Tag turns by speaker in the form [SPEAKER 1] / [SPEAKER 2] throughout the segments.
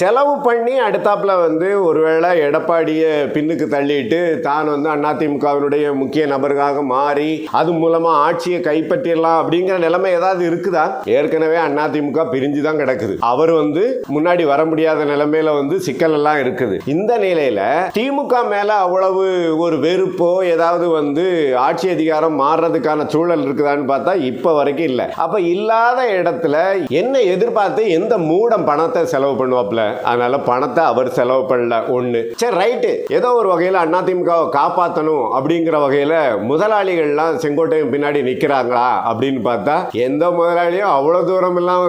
[SPEAKER 1] செலவு பண்ணி அடுத்தாப்புல ஒருவேளை எடப்பாடியை பின்னுக்கு தள்ளிட்டு தான் அதிமுகவினுடைய முக்கிய நபர்களாக மாறி அது மூலமா ஆட்சியை கைப்பற்றிடலாம் அப்படிங்கிற நிலைமை ஏதாவது இருக்குதா? ஏற்கனவே அதிமுக பிரிஞ்சுதான் கிடக்குது. அவர் முன்னாடி வர முடியாத நிலைமையில சிக்கல் எல்லாம் இருக்குது. இந்த நிலையில திமுக மேல அவ்வளவு ஒரு வெறுப்போ ஏதாவது ஆட்சி அதிகாரம் மாறுறதுக்கான சூழல் இருக்குதான்னு பார்த்தா இப்ப வரைக்கும் இல்ல. அப்ப இல்லாத இடத்துல என்ன எதிர்பார்த்து எந்த மூடம் பணத்தை செலவு பண்ணுவாப்ல? அதனால பணத்தை அவர் செலவு பண்ணல. ஒண்ணு சரி ரைட்டு, ஏதோ ஒரு வகையில் அதிமுகவை காப்பாற்றணும் அப்படிங்கிற வகையில முதலாளிகள்லாம் செங்கோட்டையும் பின்னாடி நிக்கிறாங்களா அப்படின்னு பார்த்தா எந்த முதலாளியும் அவ்வளவு தூரம் எல்லாம்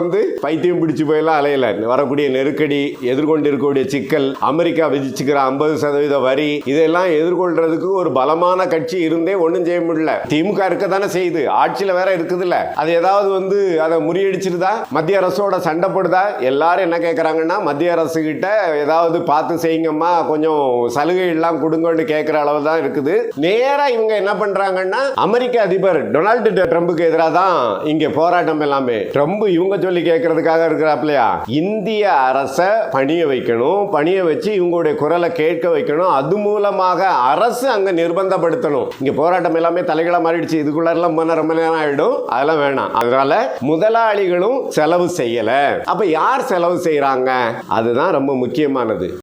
[SPEAKER 1] பைத்தியம் பிடிச்சு போயெல்லாம் அலையல. வரக்கூடிய நெருக்கடி, எதிர்கொண்டு இருக்கக்கூடிய சிக்கல், அமெரிக்கா விதிச்சுக்கிற 50% வரி, இதெல்லாம் எதிர்கொள்றதுக்கு ஒரு பலமான கட்சி இருந்தே ஒன்றும் செய்ய முடியல. திமுக இருக்க தானே செய்யுது, ஆட்சியில் வேற இருக்குது இல்ல. அது ஏதாவது அதை முறியடிச்சிருதா? மத்திய அரசோட சண்டை போடுதா? எல்லாரும் என்ன கேட்கறாங்கன்னா மத்திய அரசு கிட்ட ஏதாவது பார்த்து செய்யுங்கம்மா, கொஞ்சம் சலுகை எல்லாம் கொடுங்கன்னு கேட்கிற அளவு தான் இருக்குது. நேரா இவங்க என்ன பண்றாங்கன்னா அமெரிக்க அதிபர் டொனால்டு ட்ரம்புக்கு எதிராக தான் இங்க போராட்டம் எல்லாமே. ட்ரம்ப் இவங்க சொல்லி கேட்கறதுக்காக இருக்கிறாப்லையா? இந்திய அரசை பணிய வைக்கணும், பணிய வச்சு இவங்களுடைய குரலை கேட்க வைக்கணும். அது மூலமாக அரசு அங்க நிர்பந்தப்படுத்தணும். இங்க போராட்டம் எல்லாமே தலைகளா மாறிடுச்சு. இதுக்குள்ள போன ரொம்ப நேரம் ஆயிடும், அதெல்லாம் வேணாம். அதனால முதலாளிகளும் செலவு செய்யல. அப்ப யார் செலவு செய்யறாங்க? அதுதான் ரொம்ப முக்கியமானது.